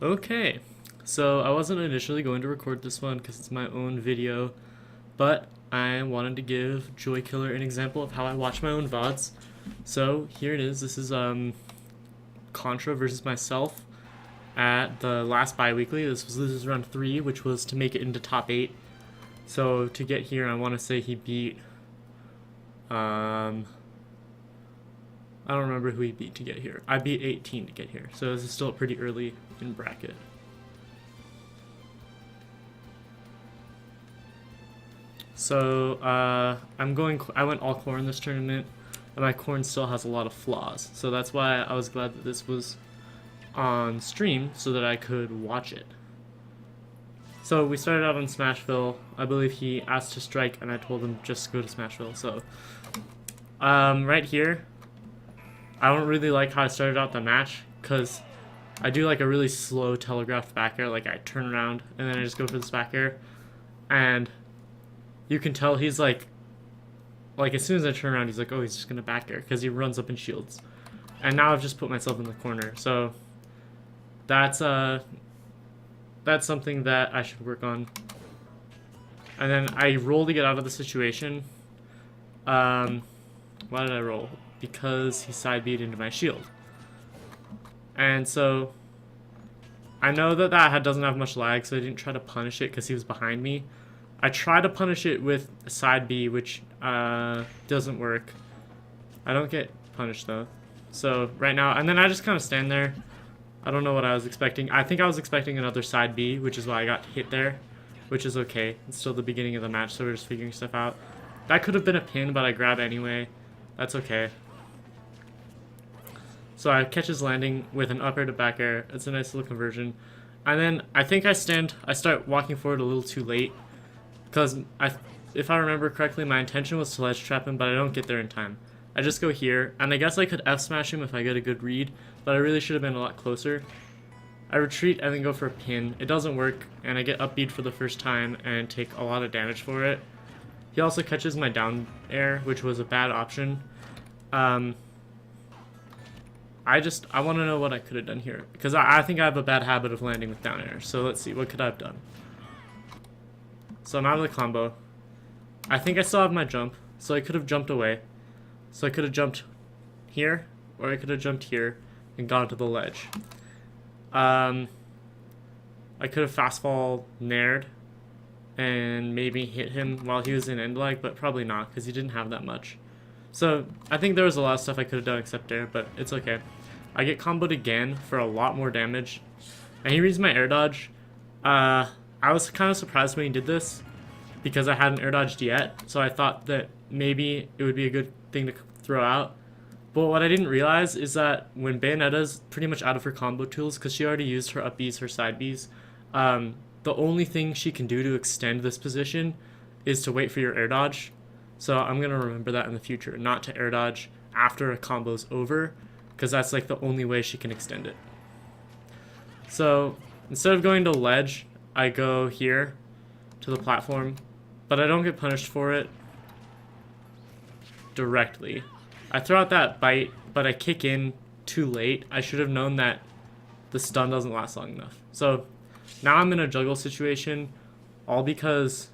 Okay, so I wasn't initially going to record this one because it's my own video, but I wanted to give Joy Killer an example of how I watch my own VODs. So here it is. This is Contra versus myself at the last bi-weekly. This is round 3, which was to make it into top 8. So to get here, I want to say he beat I don't remember who he beat to get here. I beat 18 to get here, so this is still pretty early in bracket. So I went all corn this tournament, and my corn still has a lot of flaws. So that's why I was glad that this was on stream so that I could watch it. So we started out on Smashville. I believe he asked to strike, and I told him just go to Smashville. So right here, I don't really like how I started out the match because I do like a really slow telegraphed back air. Like I turn around and then I just go for this back air, and you can tell he's like as soon as I turn around, he's like, oh, he's just gonna back air because he runs up and shields. And now I've just put myself in the corner. So that's something that I should work on. And then I roll to get out of the situation. Why did I roll? Because he side beat into my shield. And so I know that doesn't have much lag, so I didn't try to punish it because he was behind me. I tried to punish it with a side B, which doesn't work. I don't get punished though. So right now, and then I just kind of stand there. I don't know what I was expecting. I think I was expecting another side B, which is why I got hit there, which is okay. It's still the beginning of the match, so we're just figuring stuff out. That could have been a pin, but I grab anyway. That's okay. So I catch his landing with an up air to back air. It's a nice little conversion. And then I think I start walking forward a little too late. Because if I remember correctly, my intention was to ledge trap him, but I don't get there in time. I just go here, and I guess I could F smash him if I get a good read, but I really should have been a lot closer. I retreat and then go for a pin. It doesn't work, and I get up beat for the first time and take a lot of damage for it. He also catches my down air, which was a bad option. I want to know what I could have done here, because I think I have a bad habit of landing with down air. So let's see, what could I have done? So I'm out of the combo. I think I still have my jump, so I could have jumped away. So I could have jumped here, or I could have jumped here and gone to the ledge. I could have fastfall nared and maybe hit him while he was in end lag, but probably not because he didn't have that much. So I think there was a lot of stuff I could have done except air, but it's okay. I get comboed again for a lot more damage, and he reads my air dodge. I was kind of surprised when he did this because I hadn't air dodged yet, so I thought that maybe it would be a good thing to throw out. But what I didn't realize is that when Bayonetta's pretty much out of her combo tools because she already used her up Bs, her side Bs, the only thing she can do to extend this position is to wait for your air dodge. So I'm going to remember that in the future, not to air dodge after a combo's over, because that's like the only way she can extend it. So instead of going to ledge, I go here to the platform, but I don't get punished for it directly. I throw out that bite, but I kick in too late. I should have known that the stun doesn't last long enough. So now I'm in a juggle situation, all because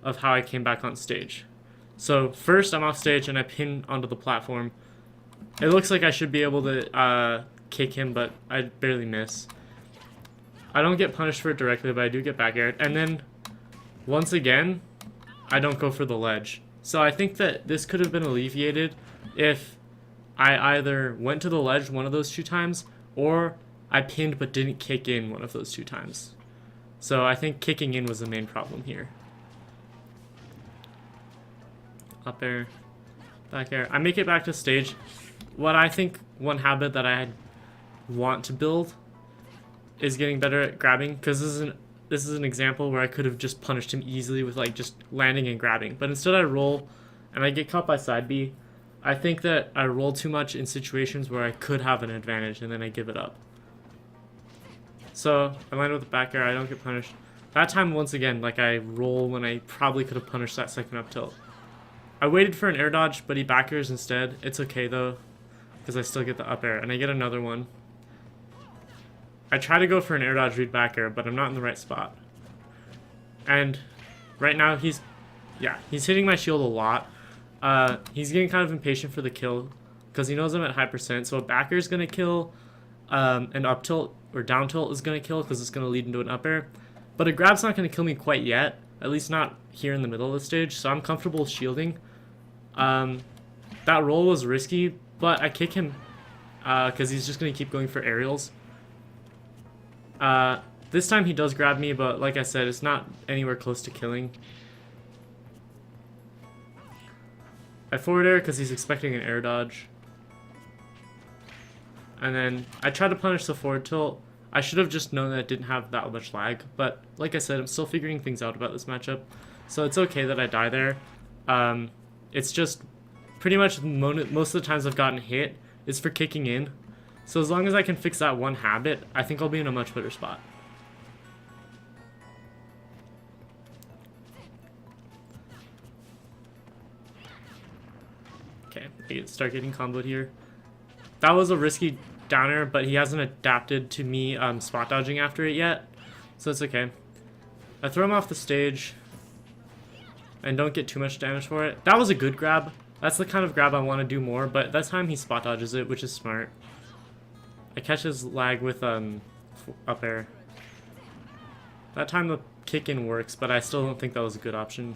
of how I came back on stage. So first I'm off stage and I pin onto the platform. It looks like I should be able to kick him, but I barely miss. I don't get punished for it directly, but I do get back aired. And then once again, I don't go for the ledge. So I think that this could have been alleviated if I either went to the ledge one of those 2 times or I pinned but didn't kick in one of those 2 times. So I think kicking in was the main problem here. Up air, back air. I make it back to stage. What I think one habit that I want to build is getting better at grabbing, because this is an example where I could have just punished him easily with like just landing and grabbing, but instead I roll and I get caught by side B. I think that I roll too much in situations where I could have an advantage and then I give it up. So I land with the back air, I don't get punished. That time once again, like I roll when I probably could have punished that second up tilt. I waited for an air dodge, but he back airs instead. It's okay though, because I still get the up air and I get another one. I try to go for an air dodge read back air, but I'm not in the right spot. And right now he's hitting my shield a lot. He's getting kind of impatient for the kill because he knows I'm at high percent. So a back air is going to kill, an up tilt or down tilt is going to kill because it's going to lead into an up air. But a grab's not going to kill me quite yet, at least not here in the middle of the stage, so I'm comfortable shielding. That roll was risky, but I kick him because he's just going to keep going for aerials. This time he does grab me, but like I said, it's not anywhere close to killing. I forward air because he's expecting an air dodge. And then I try to punish the forward tilt. I should have just known that it didn't have that much lag, but like I said, I'm still figuring things out about this matchup, so it's okay that I die there. It's just pretty much most of the times I've gotten hit is for kicking in, so as long as I can fix that one habit, I think I'll be in a much better spot. Okay, I start getting comboed here. That was a risky downer, but he hasn't adapted to me spot dodging after it yet, so it's okay. I throw him off the stage and don't get too much damage for it. That was a good grab. That's the kind of grab I want to do more, but that time he spot dodges it, which is smart. I catch his lag with up air. That time the kick in works, but I still don't think that was a good option.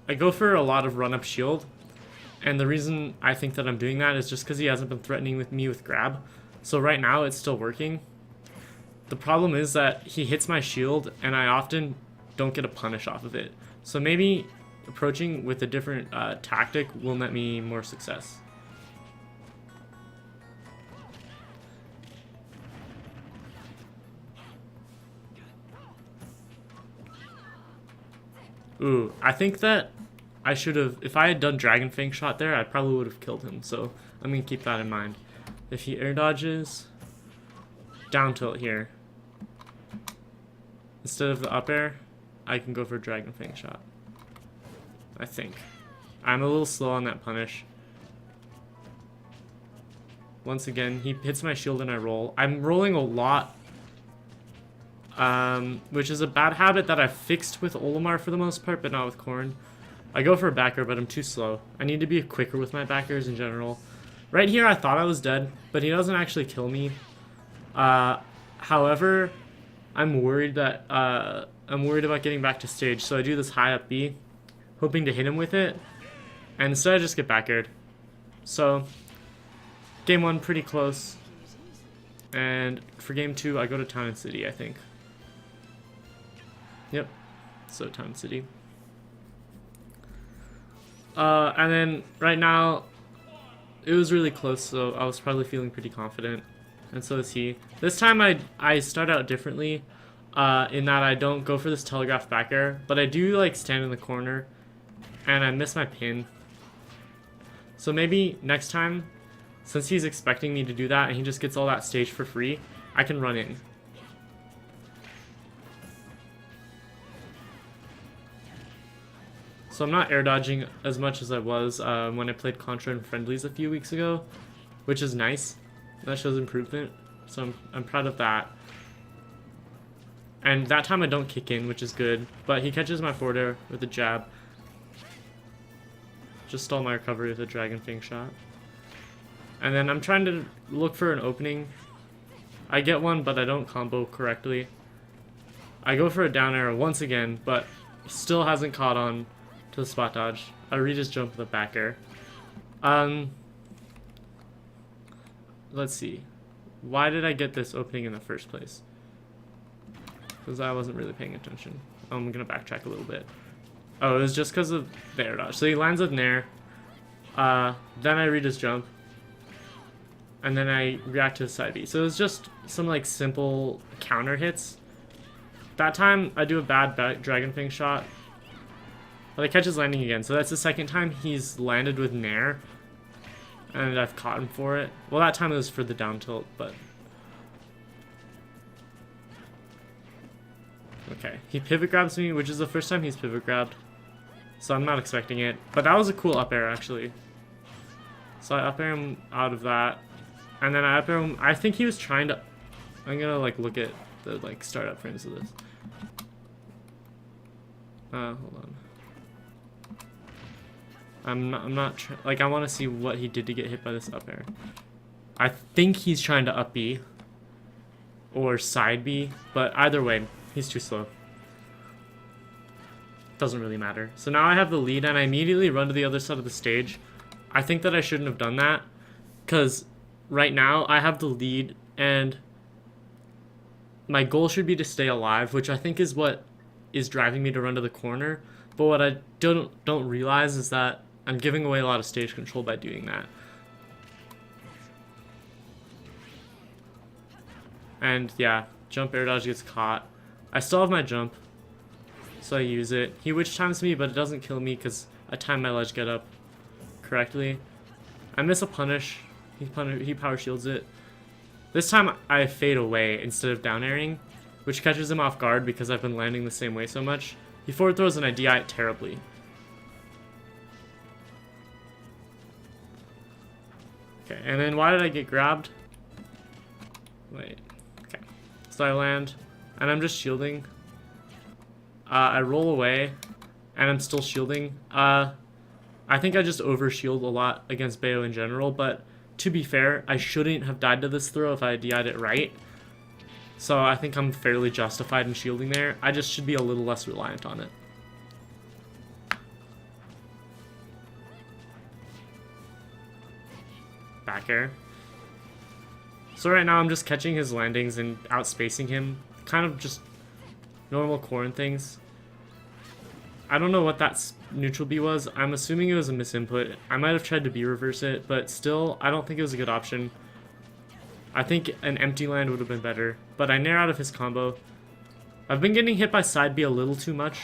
I go for a lot of run up shield. And the reason I think that I'm doing that is just because he hasn't been threatening with me with grab. So right now it's still working. The problem is that he hits my shield and I often don't get a punish off of it. So maybe approaching with a different tactic will net me more success. Ooh, I think that I should have, if I had done Dragon Fang shot there, I probably would have killed him, so I'm going to keep that in mind. If he air dodges, down tilt here, instead of the up air, I can go for Dragon Fang shot. I think. I'm a little slow on that punish. Once again, he hits my shield and I roll. I'm rolling a lot, which is a bad habit that I've fixed with Olimar for the most part, but not with Korn. I go for a backer, but I'm too slow. I need to be quicker with my backers in general. Right here, I thought I was dead, but he doesn't actually kill me. However, I'm worried about getting back to stage, so I do this high up B, hoping to hit him with it, and instead I just get backered. So, game 1 pretty close, and for game 2 I go to Town and City, I think. Yep, so Town and City. And then right now, it was really close, so I was probably feeling pretty confident, and so is he. This time I start out differently, in that I don't go for this telegraph back air, but I do like stand in the corner, and I miss my pin. So maybe next time, since he's expecting me to do that and he just gets all that stage for free, I can run in. So I'm not air dodging as much as I was when I played Contra and Friendlies a few weeks ago, which is nice. That shows improvement, so I'm proud of that. And that time I don't kick in, which is good, but he catches my forward air with a jab. Just stall my recovery with a Dragon Fang shot. And then I'm trying to look for an opening. I get one, but I don't combo correctly. I go for a down arrow once again, but still hasn't caught on to the spot dodge. I read his jump with a back air. Let's see. Why did I get this opening in the first place? Because I wasn't really paying attention. I'm going to backtrack a little bit. Oh, it was just because of the air dodge. So he lands with Nair. Then I read his jump. And then I react to his side B. So it was just some like simple counter hits. That time I do a bad Dragon Fang shot. But I catch his landing again. So that's the second time he's landed with Nair. And I've caught him for it. Well, that time it was for the down tilt, but... Okay, he pivot grabs me, which is the first time he's pivot grabbed. So I'm not expecting it. But that was a cool up air, actually. So I up air him out of that. And then I up air him. I think he was trying to... I'm gonna like look at the like startup frames of this. Hold on. I'm not like I want to see what he did to get hit by this up air. I think he's trying to up B or side B, but either way, he's too slow. Doesn't really matter. So now I have the lead and I immediately run to the other side of the stage. I think that I shouldn't have done that because right now I have the lead and my goal should be to stay alive, which I think is what is driving me to run to the corner. But what I don't realize is that I'm giving away a lot of stage control by doing that. And yeah, jump air dodge gets caught. I still have my jump, so I use it. He witch times me, but it doesn't kill me because I time my ledge get up correctly. I miss a punish. He power shields it. This time I fade away instead of down airing, which catches him off guard because I've been landing the same way so much. He forward throws and I DI it terribly. Okay, and then why did I get grabbed? Wait, okay. So I land, and I'm just shielding. I roll away, and I'm still shielding. I think I just over-shield a lot against Bayo in general, but to be fair, I shouldn't have died to this throw if I DI'd it right. So I think I'm fairly justified in shielding there. I just should be a little less reliant on it. Back air. So right now I'm just catching his landings and outspacing him. Kind of just normal corn things. I don't know what that neutral B was. I'm assuming it was a misinput. I might have tried to B reverse it, but still, I don't think it was a good option. I think an empty land would have been better, but I nair out of his combo. I've been getting hit by side B a little too much,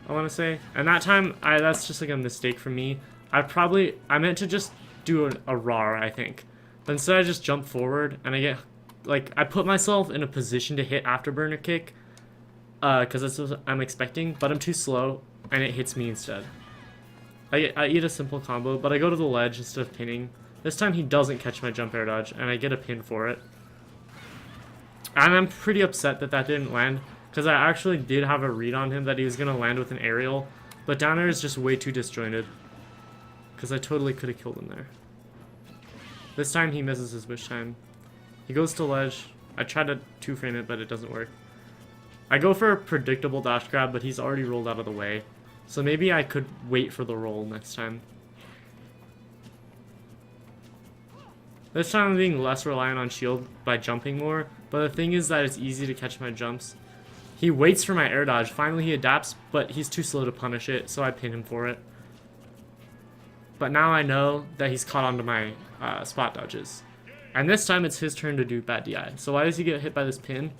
I want to say. And that time, that's just like a mistake from me. I meant to just do a RAR, I think. But instead I just jump forward and I get, like, I put myself in a position to hit afterburner kick because that's what I'm expecting, but I'm too slow and it hits me instead. I eat a simple combo, but I go to the ledge instead of pinning. This time he doesn't catch my jump air dodge and I get a pin for it. And I'm pretty upset that that didn't land because I actually did have a read on him that he was going to land with an aerial, but down air is just way too disjointed. Because I totally could have killed him there. This time he misses his wish time. He goes to ledge. I try to 2-frame it, but it doesn't work. I go for a predictable dash grab, but he's already rolled out of the way. So maybe I could wait for the roll next time. This time I'm being less reliant on shield by jumping more, but the thing is that it's easy to catch my jumps. He waits for my air dodge. Finally he adapts, but he's too slow to punish it, so I pin him for it. But now I know that he's caught onto my spot dodges. And this time it's his turn to do bad DI. So why does he get hit by this pin?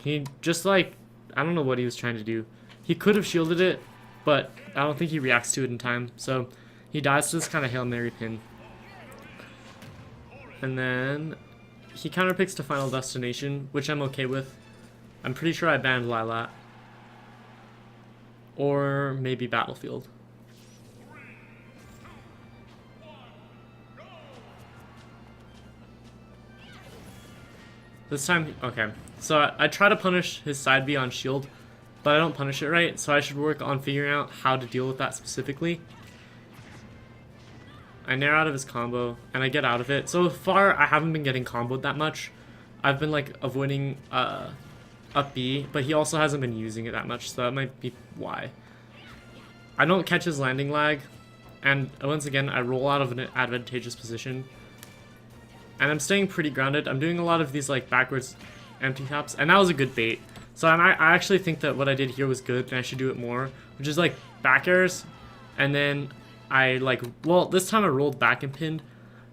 He just like, I don't know what he was trying to do. He could have shielded it, but I don't think he reacts to it in time. So he dies to this kind of Hail Mary pin. And then he counterpicks to Final Destination, which I'm okay with. I'm pretty sure I banned Lilat. Or maybe Battlefield. This time, okay. So I try to punish his side B on shield, but I don't punish it right, so I should work on figuring out how to deal with that specifically. I nair out of his combo, and I get out of it. So far, I haven't been getting comboed that much. I've been, like, avoiding up B, but he also hasn't been using it that much, so that might be why. I don't catch his landing lag, and once again, I roll out of an advantageous position. And I'm staying pretty grounded. I'm doing a lot of these like backwards empty taps, and that was a good bait. So I actually think that what I did here was good, and I should do it more, which is like back airs, and then I like, well, this time I rolled back and pinned.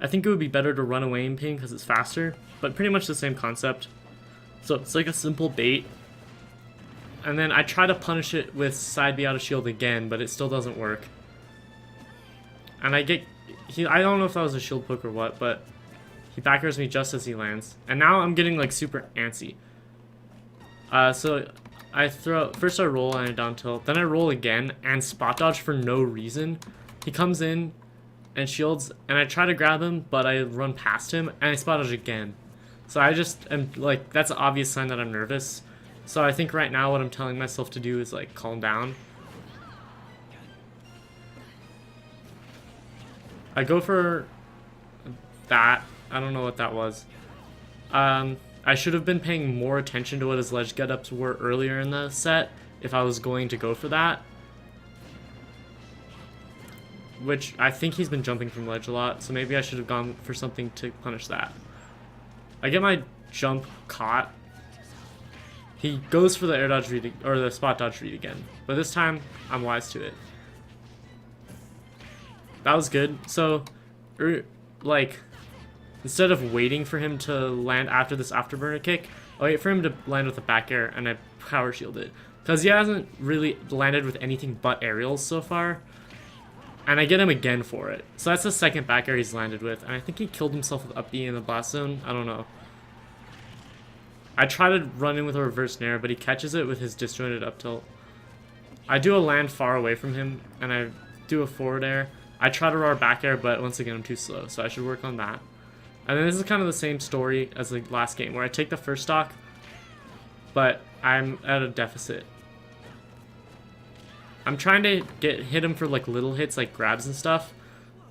I think it would be better to run away and pin because it's faster, but pretty much the same concept. So it's like a simple bait, and then I try to punish it with side B out of shield again, but it still doesn't work. And I get, I don't know if that was a shield poke or what, but he back airs me just as he lands. And now I'm getting like super antsy. So I throw, first I roll and I down tilt, then I roll again and spot dodge for no reason. He comes in and shields, and I try to grab him, but I run past him, and I spot dodge again. So I just am like, that's an obvious sign that I'm nervous. So I think right now what I'm telling myself to do is like calm down. I go for that. I don't know what that was. I should have been paying more attention to what his ledge get-ups were earlier in the set if I was going to go for that. Which I think he's been jumping from ledge a lot, so maybe I should have gone for something to punish that. I get my jump caught. He goes for the air dodge read, or the spot dodge read again, but this time I'm wise to it. That was good. So, like, instead of waiting for him to land after this afterburner kick, I wait for him to land with a back air and I power shield it. Because he hasn't really landed with anything but aerials so far. And I get him again for it. So that's the second back air he's landed with. And I think he killed himself with up B in the blast zone. I don't know. I try to run in with a reverse nair, but he catches it with his disjointed up tilt. I do a land far away from him, and I do a forward air. I try to roar back air, but once again I'm too slow, so I should work on that. And then this is kind of the same story as the last game, where I take the first stock, but I'm at a deficit. I'm trying to hit him for like little hits, like grabs and stuff.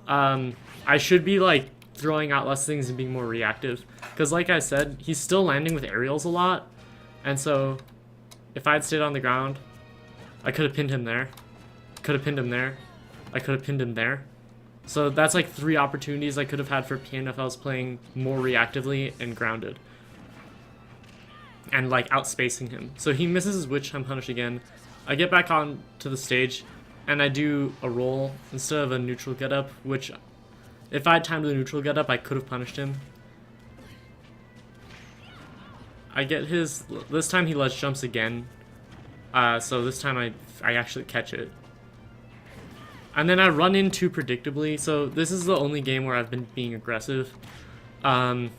I should be like throwing out less things and being more reactive, because like I said, he's still landing with aerials a lot, and so if I had stayed on the ground, I could have pinned him there, could have pinned him there, I could have pinned him there. So that's like 3 opportunities I could have had for pin if I was playing more reactively and grounded. And like outspacing him. So he misses his witch, I'm punished again. I get back on to the stage and I do a roll instead of a neutral get up, which if I had timed the neutral get up I could have punished him. I get his, this time he ledge jumps again. So this time I actually catch it. And then I run in too predictably, so this is the only game where I've been being aggressive. And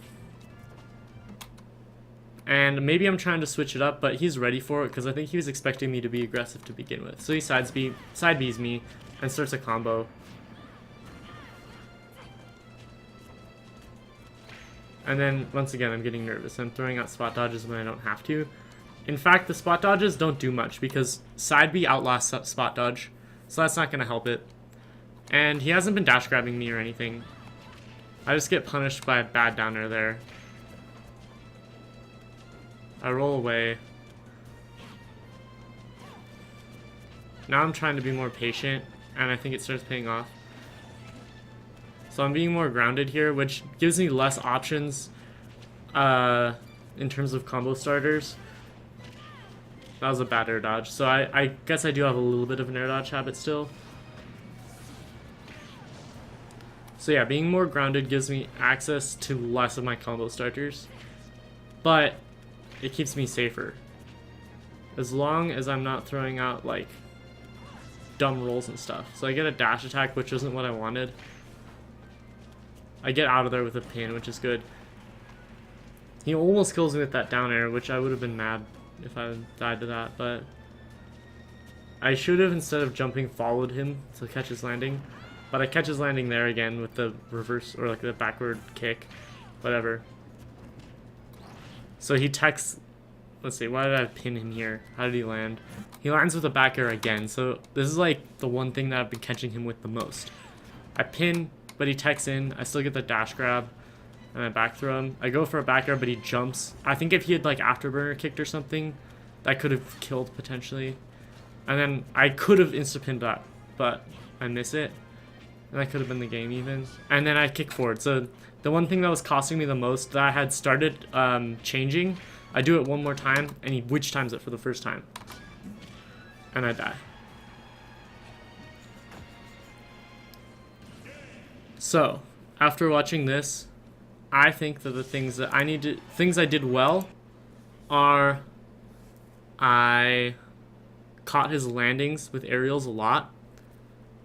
maybe I'm trying to switch it up, but he's ready for it because I think he was expecting me to be aggressive to begin with. So he side Bs me and starts a combo. And then, once again, I'm getting nervous. I'm throwing out spot dodges when I don't have to. In fact, the spot dodges don't do much because side B outlasts spot dodge. So that's not going to help it. And he hasn't been dash grabbing me or anything. I just get punished by a bad down air there. I roll away. Now I'm trying to be more patient, and I think it starts paying off. So I'm being more grounded here, which gives me less options in terms of combo starters. That was a bad air dodge. So I guess I do have a little bit of an air dodge habit still. So yeah, being more grounded gives me access to less of my combo starters. But it keeps me safer. As long as I'm not throwing out like dumb rolls and stuff. So I get a dash attack, which isn't what I wanted. I get out of there with a pin, which is good. He almost kills me with that down air, which I would have been mad if I died to that, but I should have, instead of jumping, followed him to catch his landing. But I catch his landing there again with the reverse, or like the backward kick, whatever. So he techs, let's see, why did I pin him here? How did he land? He lands with a back air again, so this is like the one thing that I've been catching him with the most. I pin, but he techs in, I still get the dash grab, and I back throw him. I go for a back air, but he jumps. I think if he had like afterburner kicked or something, that could have killed potentially. And then I could have insta-pinned that, but I miss it. And that could have been the game even. And then I kick forward. So the one thing that was costing me the most that I had started changing, I do it one more time, and he witch times it for the first time. And I die. So, after watching this, I think that the things that things I did well are I caught his landings with aerials a lot.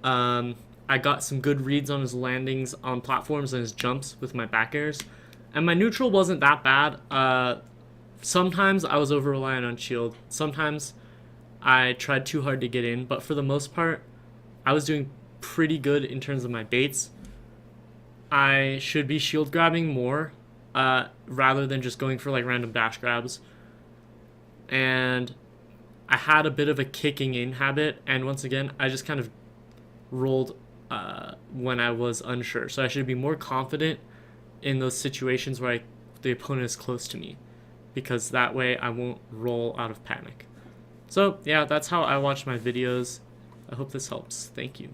I got some good reads on his landings on platforms and his jumps with my back airs. And my neutral wasn't that bad. Sometimes I was over-reliant on shield. Sometimes I tried too hard to get in. But for the most part, I was doing pretty good in terms of my baits. I should be shield grabbing more rather than just going for like random dash grabs. And I had a bit of a kicking in habit, and once again, I just kind of rolled when I was unsure. So I should be more confident in those situations where the opponent is close to me, because that way I won't roll out of panic. So yeah, that's how I watch my videos. I hope this helps. Thank you.